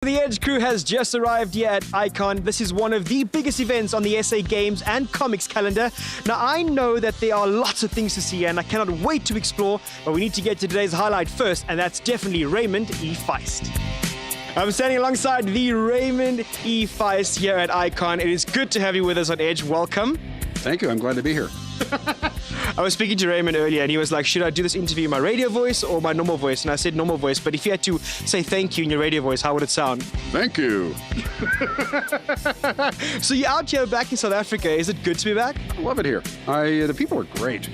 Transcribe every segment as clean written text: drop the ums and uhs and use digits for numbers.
The Edge crew has just arrived here at Icon. This is one of the biggest events on the SA Games and Comics calendar. Now, I know that there are lots of things to see and I cannot wait to explore, but we need to get to today's highlight first, and that's definitely Raymond E. Feist. I'm standing alongside the Raymond E. Feist here at Icon. It is good to have you with us on Edge. Welcome. Thank you. I'm glad to be here. I was speaking to Raymond earlier and he was like, should I do this interview in my radio voice or my normal voice? And I said normal voice, but if you had to say thank you in your radio voice, how would it sound? Thank you. So you're out here back in South Africa. Is it good to be back? I love it here. The people are great.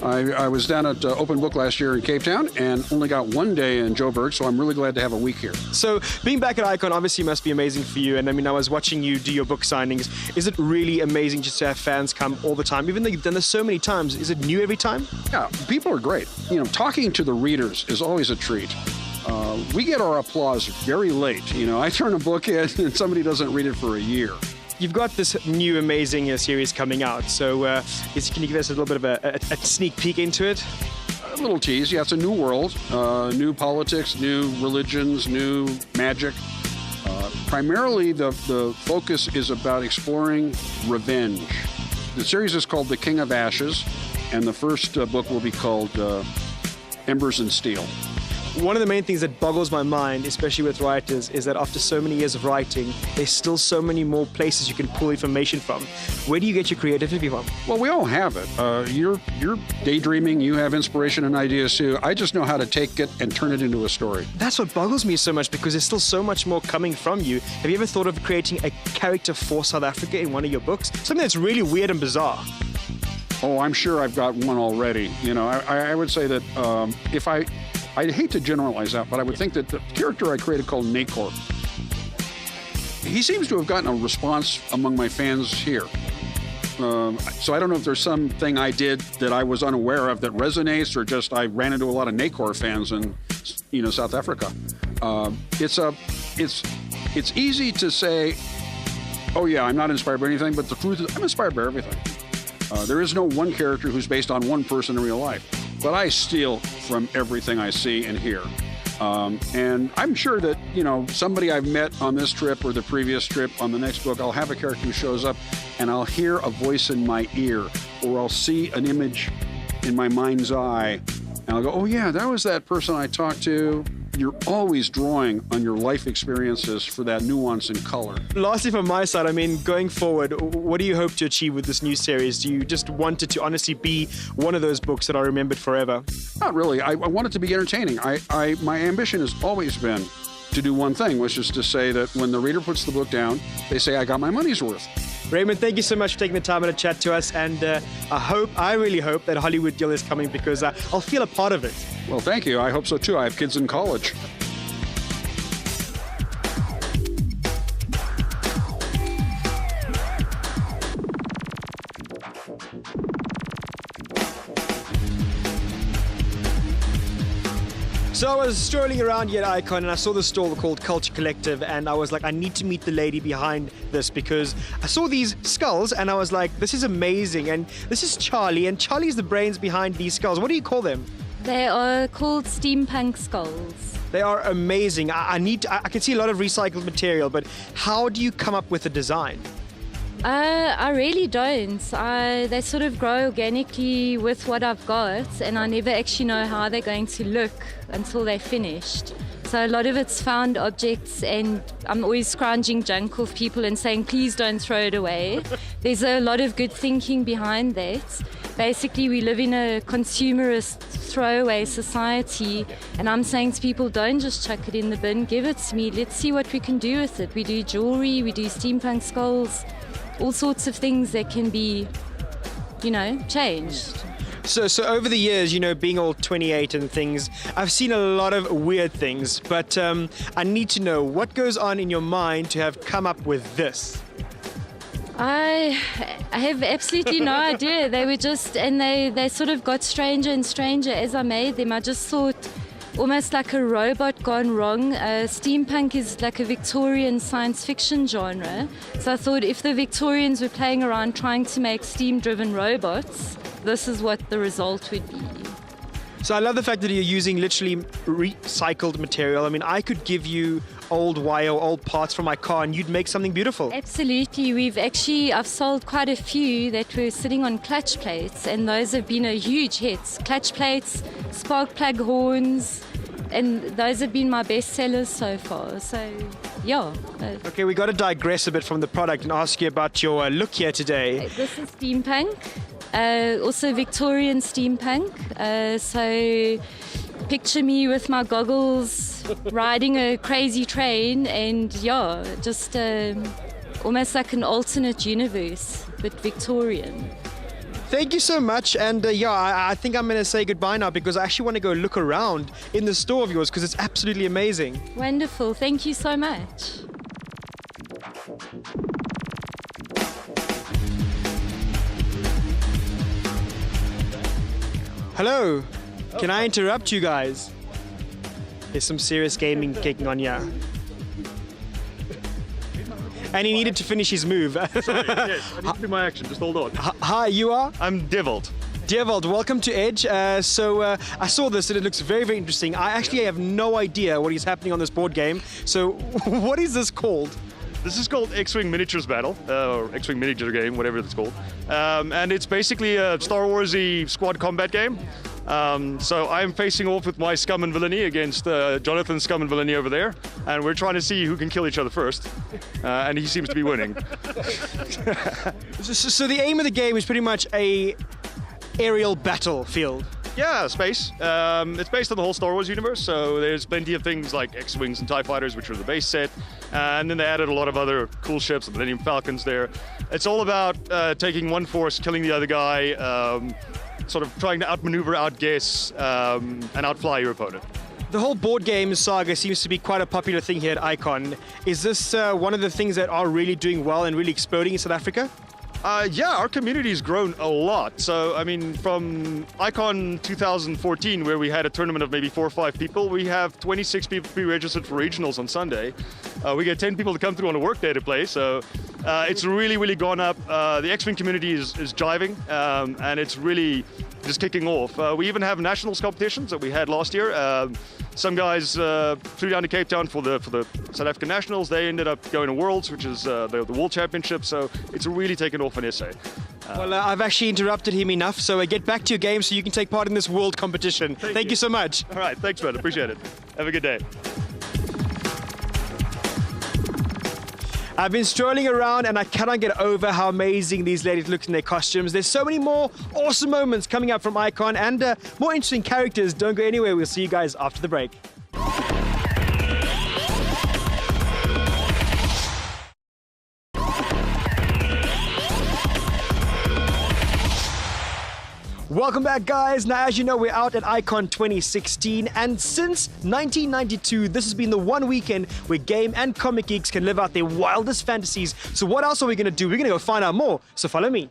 I was down at Open Book last year in Cape Town and only got one day in Joburg, so I'm really glad to have a week here. So being back at Icon obviously must be amazing for you. And I mean, I was watching you do your book signings. Is it really amazing just to have fans come all the time? Even though you've done this so many times, is it new every time? Yeah, people are great. You know, talking to the readers is always a treat. We get our applause very late. You know, I turn a book in and somebody doesn't read it for a year. You've got this new amazing series coming out, so can you give us a little bit of a sneak peek into it? A little tease. Yeah, it's a new world, new politics, new religions, new magic. Primarily, the focus is about exploring revenge. The series is called The King of Ashes, and the first book will be called Embers and Steel. One of the main things that boggles my mind, especially with writers, is that after so many years of writing, there's still so many more places you can pull information from. Where do you get your creativity from? Well, we all have it. You're daydreaming, you have inspiration and ideas too. I just know how to take it and turn it into a story. That's what boggles me so much, because there's still so much more coming from you. Have you ever thought of creating a character for South Africa in one of your books? Something that's really weird and bizarre. Oh, I'm sure I've got one already. You know, I would say that I'd hate to generalize that, but I would think that the character I created called Nacor, he seems to have gotten a response among my fans here. So I don't know if there's something I did that I was unaware of that resonates, or just I ran into a lot of Nacor fans in, you know, South Africa. It's easy to say, oh yeah, I'm not inspired by anything, but the truth is I'm inspired by everything. There is no one character who's based on one person in real life. But I steal from everything I see and hear. And I'm sure that, you know, somebody I've met on this trip or the previous trip, on the next book, I'll have a character who shows up and I'll hear a voice in my ear, or I'll see an image in my mind's eye, and I'll go, oh yeah, that was that person I talked to. You're always drawing on your life experiences for that nuance and color. Lastly, from my side, I mean, going forward, what do you hope to achieve with this new series? Do you just want it to honestly be one of those books that are remembered forever? Not really. I want it to be entertaining. My ambition has always been to do one thing, which is to say that when the reader puts the book down, they say, I got my money's worth. Raymond, thank you so much for taking the time and a chat to us, and I really hope that Hollywood deal is coming, because I'll feel a part of it. Well, thank you. I hope so too. I have kids in college. So I was strolling around here at Icon and I saw this stall called Culture Collective, and I was like, I need to meet the lady behind this, because I saw these skulls and I was like, this is amazing. And this is Charlie, and Charlie's the brains behind these skulls. What do you call them? They are called steampunk skulls. They are amazing. I can see a lot of recycled material, but how do you come up with the design? I really don't. They sort of grow organically with what I've got, and I never actually know how they're going to look until they're finished. So a lot of it's found objects, and I'm always scrounging junk off people and saying, please don't throw it away. There's a lot of good thinking behind that. Basically, we live in a consumerist throwaway society, and I'm saying to people, don't just chuck it in the bin, give it to me. Let's see what we can do with it. We do jewelry, we do steampunk skulls, all sorts of things that can be, you know, changed. So over the years, you know, being all 28 and things, I've seen a lot of weird things, but I need to know what goes on in your mind to have come up with this. I have absolutely no idea. They were just, and they sort of got stranger and stranger as I made them. I just thought, almost like a robot gone wrong. Steampunk is like a Victorian science fiction genre. So I thought if the Victorians were playing around trying to make steam-driven robots, this is what the result would be. So I love the fact that you're using literally recycled material. I mean, I could give you old wire or old parts from my car and you'd make something beautiful. Absolutely. I've sold quite a few that were sitting on clutch plates, and those have been a huge hit. Clutch plates, spark plug horns, and those have been my best sellers so far. So, yeah. Okay, we got to digress a bit from the product and ask you about your look here today. This is steampunk, also Victorian steampunk. So picture me with my goggles riding a crazy train, and yeah, just almost like an alternate universe, but Victorian. Thank you so much, and I think I'm going to say goodbye now because I actually want to go look around in the store of yours because it's absolutely amazing. Wonderful, thank you so much. Hello, can I interrupt you guys? There's some serious gaming kicking on here. And he needed to finish his move. Sorry, yes, I need to do my action, just hold on. Hi, you are? I'm Deviled. Deviled, welcome to Edge. I saw this and it looks very, very interesting. I actually have no idea what is happening on this board game. So what is this called? This is called XWing Miniatures Battle, or XWing Miniature Game, whatever it's called. And it's basically a Star Wars-y squad combat game. So I'm facing off with my scum and villainy against Jonathan's scum and villainy over there, and we're trying to see who can kill each other first, and he seems to be winning. So the aim of the game is pretty much a aerial battlefield. Yeah, space. It's based on the whole Star Wars universe, so there's plenty of things like X-Wings and TIE Fighters, which are the base set, and then they added a lot of other cool ships, the Millennium Falcons there. It's all about taking one force, killing the other guy, sort of trying to outmaneuver, outguess, and outfly your opponent. The whole board game saga seems to be quite a popular thing here at Icon. Is this one of the things that are really doing well and really exploding in South Africa? Yeah, our community's grown a lot. So, I mean, from Icon 2014, where we had a tournament of maybe 4 or 5 people, we have 26 people pre-registered for regionals on Sunday. We get 10 people to come through on a work day to play, so it's really, really gone up. The X-Wing community is jiving, and it's really just kicking off. We even have nationals competitions that we had last year. Some guys flew down to Cape Town for the South African Nationals. They ended up going to Worlds, which is the World Championship. So it's really taken off in SA. Well, I've actually interrupted him enough, so get back to your game so you can take part in this world competition. Thank you so much. All right, thanks, man. Appreciate it. Have a good day. I've been strolling around and I cannot get over how amazing these ladies look in their costumes. There's so many more awesome moments coming up from Icon and more interesting characters. Don't go anywhere. We'll see you guys after the break. Welcome back, guys. Now, as you know, we're out at Icon 2016, and since 1992, this has been the one weekend where game and comic geeks can live out their wildest fantasies. So what else are we going to do? We're going to go find out more. So follow me.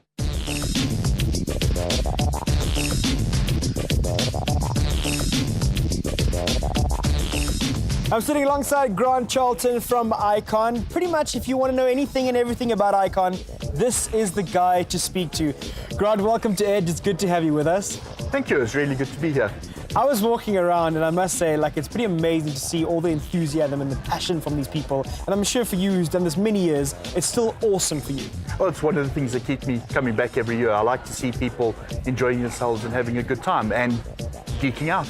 I'm sitting alongside Grant Charlton from Icon. Pretty much, if you want to know anything and everything about Icon, this is the guy to speak to. Grant, welcome to Edge. It's good to have you with us. Thank you. It's really good to be here. I was walking around and I must say, it's pretty amazing to see all the enthusiasm and the passion from these people. And I'm sure for you who's done this many years, it's still awesome for you. Well, it's one of the things that keep me coming back every year. I like to see people enjoying themselves and having a good time and geeking out.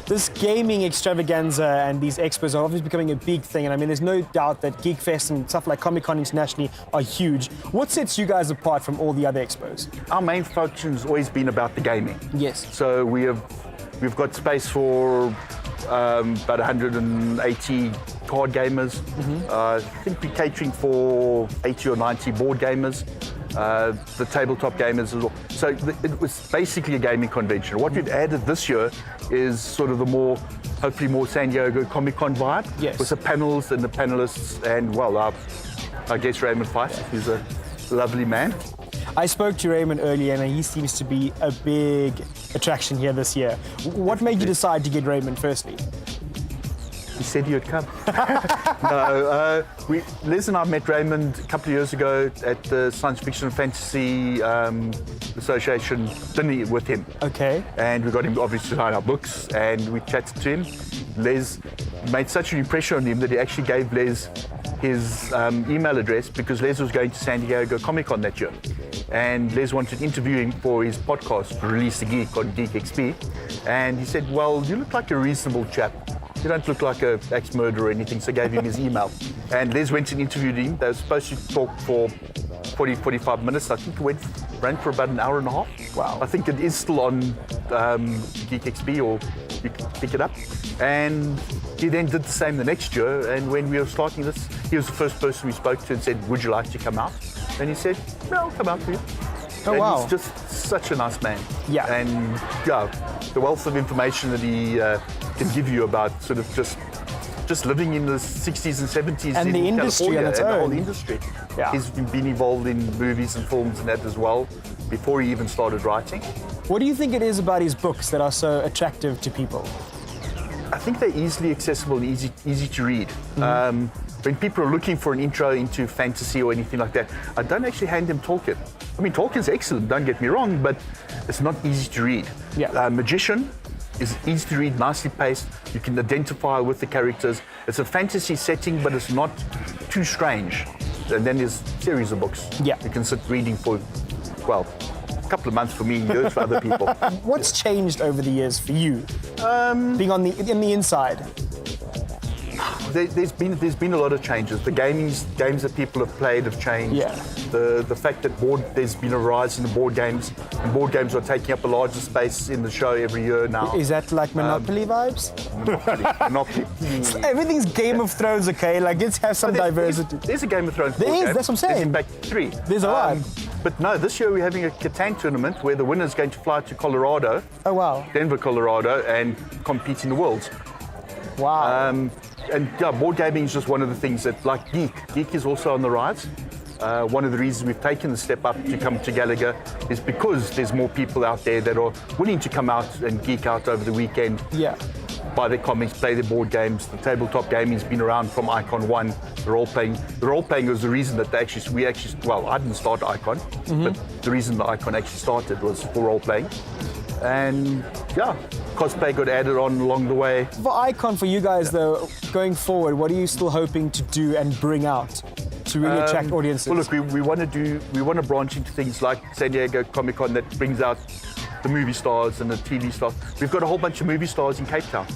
This gaming extravaganza and these expos are obviously becoming a big thing, and I mean, there's no doubt that Geek Fest and stuff like Comic-Con internationally are huge. What sets you guys apart from all the other expos? Our main function has always been about the gaming. Yes. So we've got space for about 180 card gamers. Mm-hmm. I think we're catering for 80 or 90 board gamers. The tabletop gamers as well. So it was basically a gaming convention. What we've added this year is sort of the hopefully more San Diego Comic-Con vibe. Yes. With the panels and the panelists and, well, I guess Raymond Feist, who's a lovely man. I spoke to Raymond earlier and he seems to be a big attraction here this year. What made you decide to get Raymond firstly? He said he would come. No, Les and I met Raymond a couple of years ago at the Science Fiction and Fantasy Association dinner with him. Okay. And we got him obviously to sign our books, and we chatted to him. Les made such an impression on him that he actually gave Les his email address because Les was going to San Diego Comic-Con that year. And Les wanted to interview him for his podcast, Release the Geek on Geek XP. And he said, well, you look like a reasonable chap. You don't look like an axe-murderer or anything, so gave him his email. And Les went and interviewed him. They were supposed to talk for 40, 45 minutes. I think it ran for about an hour and a half. Wow. I think it is still on Geek XP, or you can pick it up. And he then did the same the next year. And when we were starting this, he was the first person we spoke to and said, would you like to come out? And he said, no, I'll come out for you. Oh, and wow. he's just such a nice man. Yeah. And yeah, the wealth of information that he can give you about sort of just living in the 60s and 70s And in the industry California, on its and the own. whole industry. Yeah. He's been involved in movies and films and that as well before he even started writing. What do you think it is about his books that are so attractive to people? I think they're easily accessible and easy to read. When people are looking for an intro into fantasy or anything like that, I don't actually hand them Tolkien. I mean, Tolkien's excellent, don't get me wrong, but it's not easy to read. Yeah. Magician is easy to read, nicely paced. You can identify with the characters. It's a fantasy setting, but it's not too strange. And then there's a series of books. Yeah. You can sit reading for, well, a couple of months for me, years for other people. What's changed over the years for you, being in the inside? There's been a lot of changes. The games that people have played have changed. Yeah. The fact that there's been a rise in the board games, and board games are taking up a larger space in the show every year now. Is that like Monopoly vibes? Monopoly. Everything's Game of Thrones, okay? Like, let's have some diversity. There's a Game of Thrones There board is, game. that's what I'm saying. There's in fact 3. There's a lot. But no, this year we're having a Catan tournament where the winner's going to fly to Colorado, Oh, wow. Denver, Colorado, and compete in the Worlds. Wow. And yeah, board gaming is just one of the things that, like Geek is also on the rise. One of the reasons we've taken the step up to come to Gallagher is because there's more people out there that are willing to come out and geek out over the weekend. Yeah. Buy their comics, play their board games. The tabletop gaming's been around from Icon 1. The role-playing was the reason that I didn't start Icon, but the reason that Icon actually started was for role-playing. And yeah, cosplay got added on along the way. For Icon, for you guys though, going forward, what are you still hoping to do and bring out to really attract audiences? Well, look, we want to branch into things like San Diego Comic-Con that brings out the movie stars and the TV stars. We've got a whole bunch of movie stars in Cape Town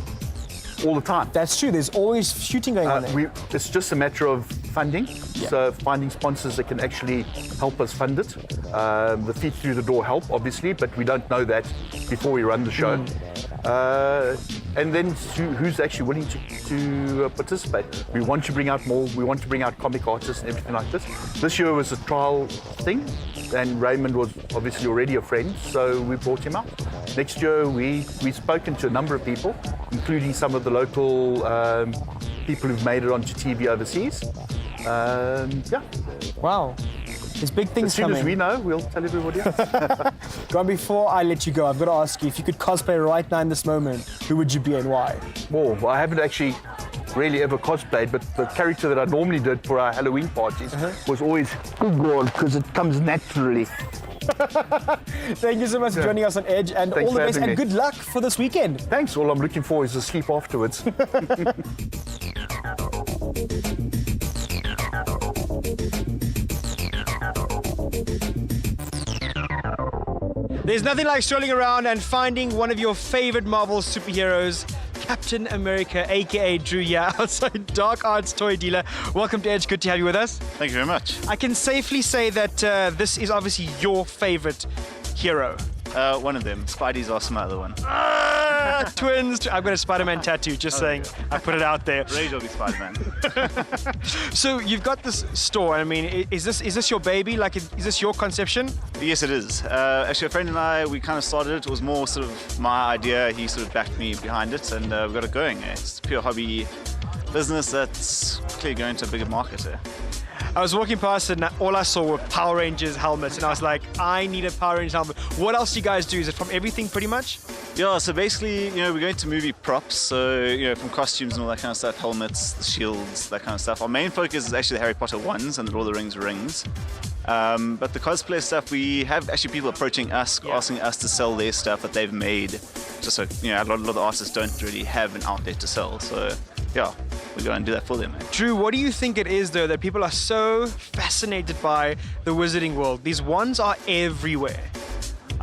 all the time. That's true. There's always shooting going on there. It's just a matter of funding. Yeah. So finding sponsors that can actually help us fund it. The feet through the door help, obviously, but we don't know that before we run the show. And then who's actually willing to participate. We want to bring out more. We want to bring out comic artists and everything like this. This year was a trial thing, and Raymond was obviously already a friend, so we brought him out. Next year, we've spoken to a number of people, including some of the local people who've made it onto TV overseas. Yeah. Wow. There's big things As soon coming. as we know, we'll tell everybody else. Grant, before I let you go, I've got to ask you, if you could cosplay right now in this moment, who would you be and why? Well, I haven't actually really ever cosplayed, but the character that I normally did for our Halloween parties was always Google, because it comes naturally. Thank you so much for joining us on Edge, and Thanks all the for best, having and me. good luck for this weekend. Thanks. All I'm looking for is a sleep afterwards. There's nothing like strolling around and finding one of your favorite Marvel superheroes, Captain America, aka Drew here, outside Dark Arts Toy Dealer. Welcome to Edge, good to have you with us. Thank you very much. I can safely say that this is obviously your favorite hero. One of them. Spidey's awesome, other one. Twins. I've got a Spider-Man tattoo, just saying. I put it out there. Rage will be Spider-Man. So you've got this store. I mean, is this your baby? Like, is this your conception? Yes, it is. Actually, a friend and I, we kind of started it. It was more sort of my idea. He sort of backed me behind it, and we got it going. It's a pure hobby business that's clearly going to a bigger market here. I was walking past and all I saw were Power Rangers helmets, and I was like, I need a Power Rangers helmet. What else do you guys do? Is it from everything pretty much? Yeah, so basically, we're going to movie props, so, from costumes and all that kind of stuff, helmets, the shields, that kind of stuff. Our main focus is actually the Harry Potter ones and the Lord of the Rings rings. But the cosplay stuff, we have actually people approaching us, asking us to sell their stuff that they've made. Just so, a lot of the artists don't really have an outlet to sell, so, yeah, we go and do that for them. Drew, what do you think it is, though, that people are so fascinated by the wizarding world? These wands are everywhere.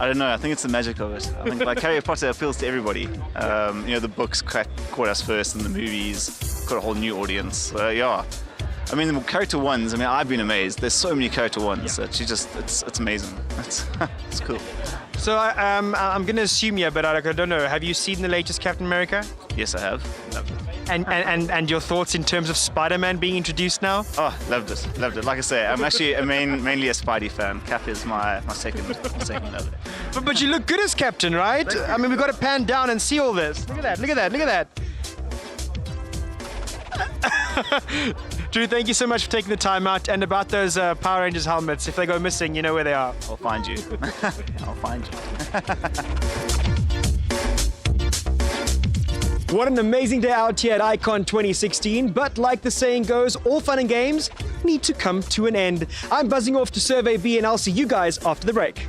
I don't know. I think it's the magic of it. I think like Harry Potter appeals to everybody. The books caught us first, and the movies got a whole new audience. Yeah. I mean, the character ones. I've been amazed. There's so many character ones that it's amazing. It's cool. So I'm going to assume, but I don't know. Have you seen the latest Captain America? Yes, I have. Loved it. And your thoughts in terms of Spider-Man being introduced now? Oh, loved it. Like I say, I'm actually mainly a Spidey fan. Cap is my second love. But you look good as Captain, right? We've got to pan down and see all this. Look at that. Drew, thank you so much for taking the time out. And about those Power Rangers helmets, if they go missing, you know where they are. I'll find you. I'll find you. What an amazing day out here at Icon 2016, but like the saying goes, all fun and games need to come to an end. I'm buzzing off to Survey B, and I'll see you guys after the break.